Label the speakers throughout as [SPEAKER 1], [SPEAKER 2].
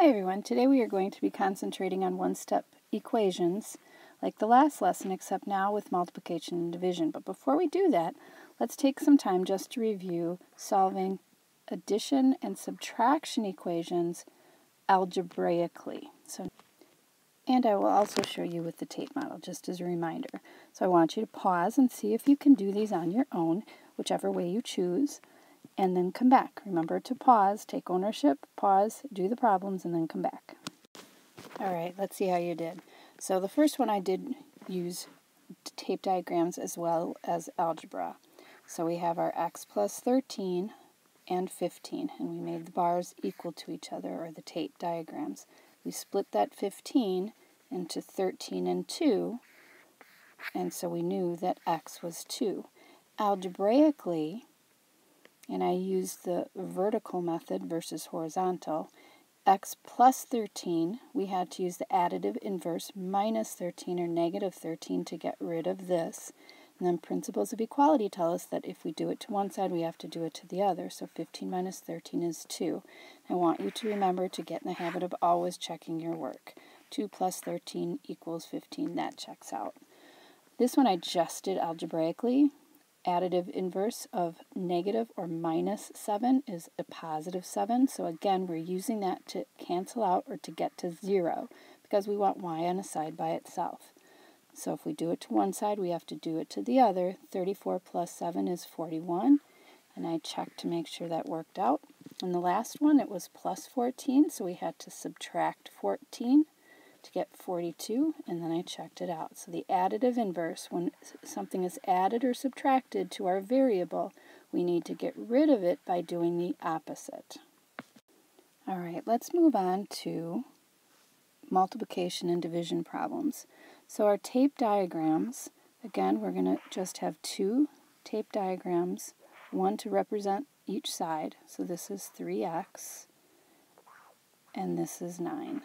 [SPEAKER 1] Hi everyone, today we are going to be concentrating on one-step equations like the last lesson, except now with multiplication and division. But before we do that, let's take some time just to review solving addition and subtraction equations algebraically. And I will also show you with the tape model, just as a reminder. So I want you to pause and see if you can do these on your own, whichever way you choose, and then come back. Remember to pause, take ownership, pause, do the problems, and then come back. All right, let's see how you did. So the first one I did use tape diagrams as well as algebra. So we have our x plus 13 and 15, and we made the bars equal to each other, or the tape diagrams. We split that 15 into 13 and 2, and so we knew that x was 2. Algebraically, and I used the vertical method versus horizontal, x plus 13, we had to use the additive inverse minus 13 or negative 13 to get rid of this. And then principles of equality tell us that if we do it to one side, we have to do it to the other. So 15 minus 13 is 2. I want you to remember to get in the habit of always checking your work. 2 plus 13 equals 15. That checks out. This one I just did algebraically. Additive inverse of negative or minus 7 is a positive 7. So again, we're using that to cancel out or to get to 0 because we want y on a side by itself. So if we do it to one side, we have to do it to the other. 34 plus 7 is 41. And I checked to make sure that worked out. And the last one, it was plus 14, so we had to subtract 14 to get 42, and then I checked it out. So the additive inverse, when something is added or subtracted to our variable, we need to get rid of it by doing the opposite. All right, let's move on to multiplication and division problems. So our tape diagrams, again, we're going to just have two tape diagrams, one to represent each side. So this is 3x, and this is 9.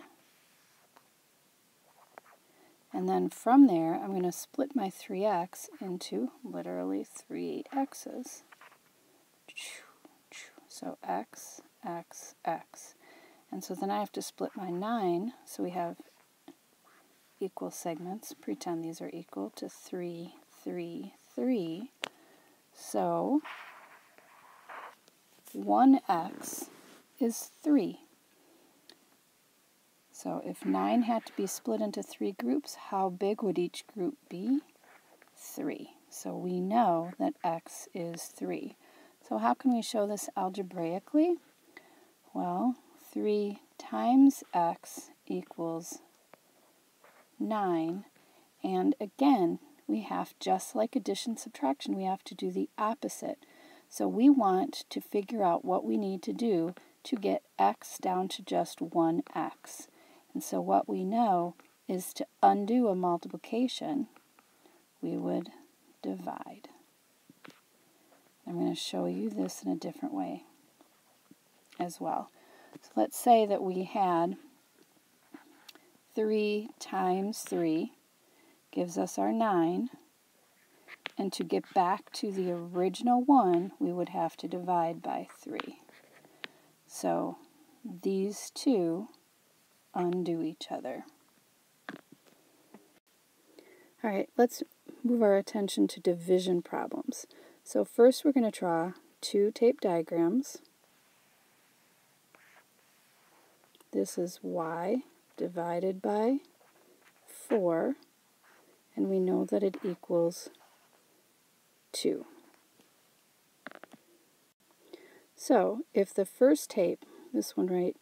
[SPEAKER 1] And then from there, I'm going to split my 3x into literally 3 x's. So x, x, x. And so then I have to split my 9, so we have equal segments. Pretend these are equal to 3, 3, 3. So 1x is 3. So if 9 had to be split into 3 groups, how big would each group be? 3. So we know that x is 3. So how can we show this algebraically? Well, 3 times x equals 9. And again, we have, just like addition subtraction, we have to do the opposite. So we want to figure out what we need to do to get x down to just 1x. And so what we know is to undo a multiplication, we would divide. I'm going to show you this in a different way as well. So let's say that we had 3 times 3 gives us our 9. And to get back to the original 1, we would have to divide by 3. So these two undo each other. All right, let's move our attention to division problems. So first we're going to draw two tape diagrams. This is y divided by 4, and we know that it equals 2. So if the first tape, this one right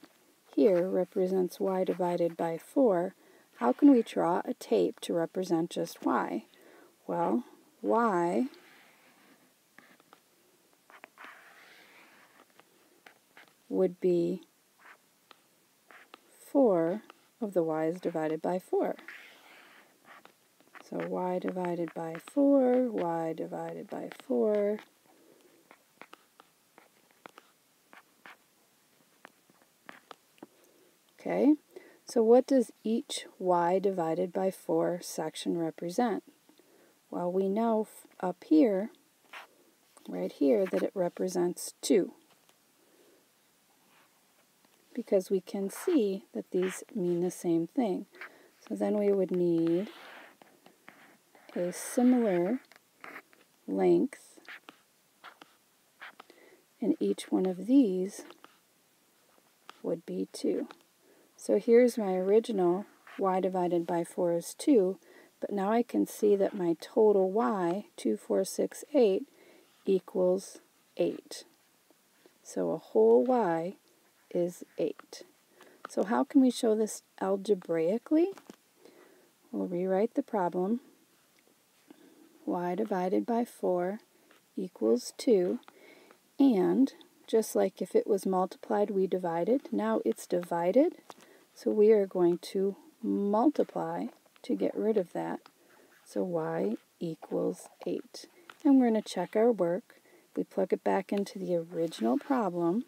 [SPEAKER 1] here, represents y divided by 4, how can we draw a tape to represent just y? Well, y would be 4 of the y's divided by 4. So y divided by 4, y divided by 4. Okay, so what does each y divided by 4 section represent? Well, we know up here, right here, that it represents 2. because we can see that these mean the same thing. So then we would need a similar length, and each one of these would be 2. So here's my original y divided by 4 is 2, but now I can see that my total y, 2, 4, 6, 8, equals 8. So a whole y is 8. So how can we show this algebraically? We'll rewrite the problem. Y divided by 4 equals 2, and just like if it was multiplied, we divided, now it's divided, so we are going to multiply to get rid of that. So y equals 8. And we're going to check our work. We plug it back into the original problem.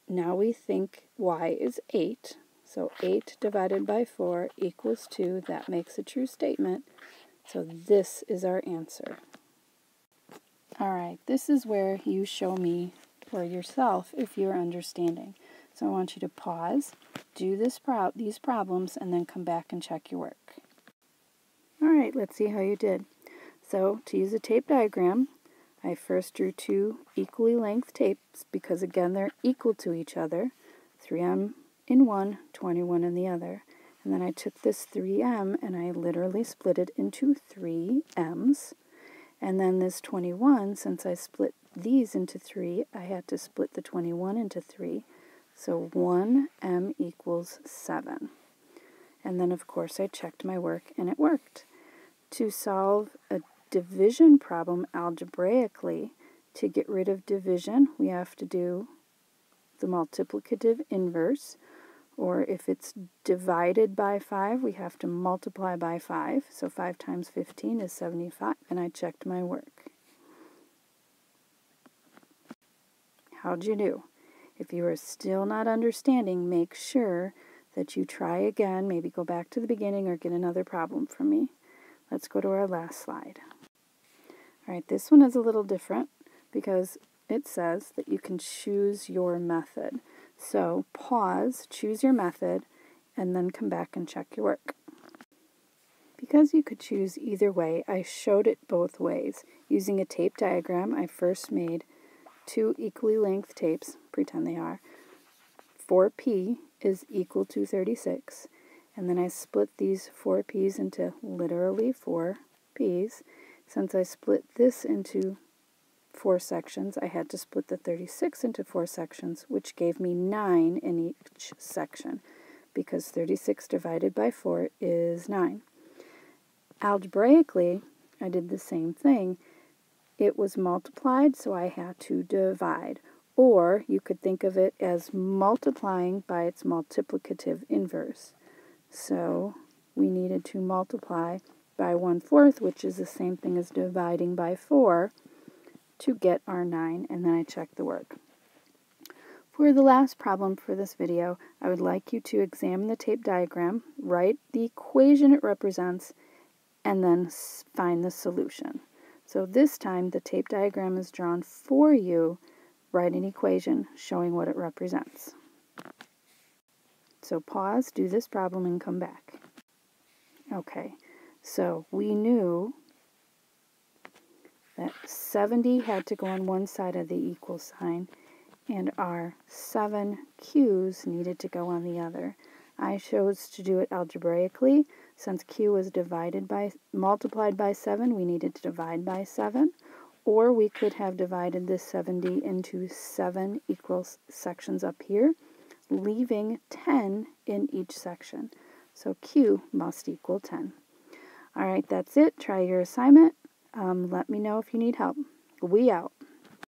[SPEAKER 1] Now we think y is 8, so 8 divided by 4 equals 2. That makes a true statement. So this is our answer. Alright, this is where you show me for yourself if you're understanding. So I want you to pause, do these problems, and then come back and check your work. Alright, let's see how you did. So to use a tape diagram, I first drew 2 equally length tapes because again they're equal to each other. 3m in one, 21 in the other. And then I took this 3m and I literally split it into 3 m's. And then this 21, since I split these into 3, I had to split the 21 into 3. So 1m equals 7. And then of course I checked my work and it worked. To solve a division problem algebraically, to get rid of division, we have to do the multiplicative inverse. Or if it's divided by 5, we have to multiply by 5. So 5 times 15 is 75, and I checked my work. How'd you do? If you are still not understanding, make sure that you try again, maybe go back to the beginning or get another problem from me. Let's go to our last slide. Alright, this one is a little different because it says that you can choose your method. So pause, choose your method, and then come back and check your work. Because you could choose either way, I showed it both ways. Using a tape diagram, I first made 2 equally length tapes, pretend they are. 4p is equal to 36, and then I split these 4p's into literally 4 p's. Since I split this into 4 sections, I had to split the 36 into 4 sections, which gave me 9 in each section, because 36 divided by 4 is 9. Algebraically, I did the same thing. It was multiplied, so I had to divide. Or you could think of it as multiplying by its multiplicative inverse. So we needed to multiply by 1/4, which is the same thing as dividing by 4, to get our 9, and then I checked the work. For the last problem for this video, I would like you to examine the tape diagram, write the equation it represents, and then find the solution. So this time the tape diagram is drawn for you. Write an equation showing what it represents. So pause, do this problem, and come back. Okay, so we knew that 70 had to go on one side of the equal sign, and our 7 q's needed to go on the other. I chose to do it algebraically. Since q was multiplied by 7, we needed to divide by 7. Or we could have divided this 70 into 7 equal sections up here, leaving 10 in each section. So q must equal 10. Alright, that's it. Try your assignment. Let me know if you need help. We out.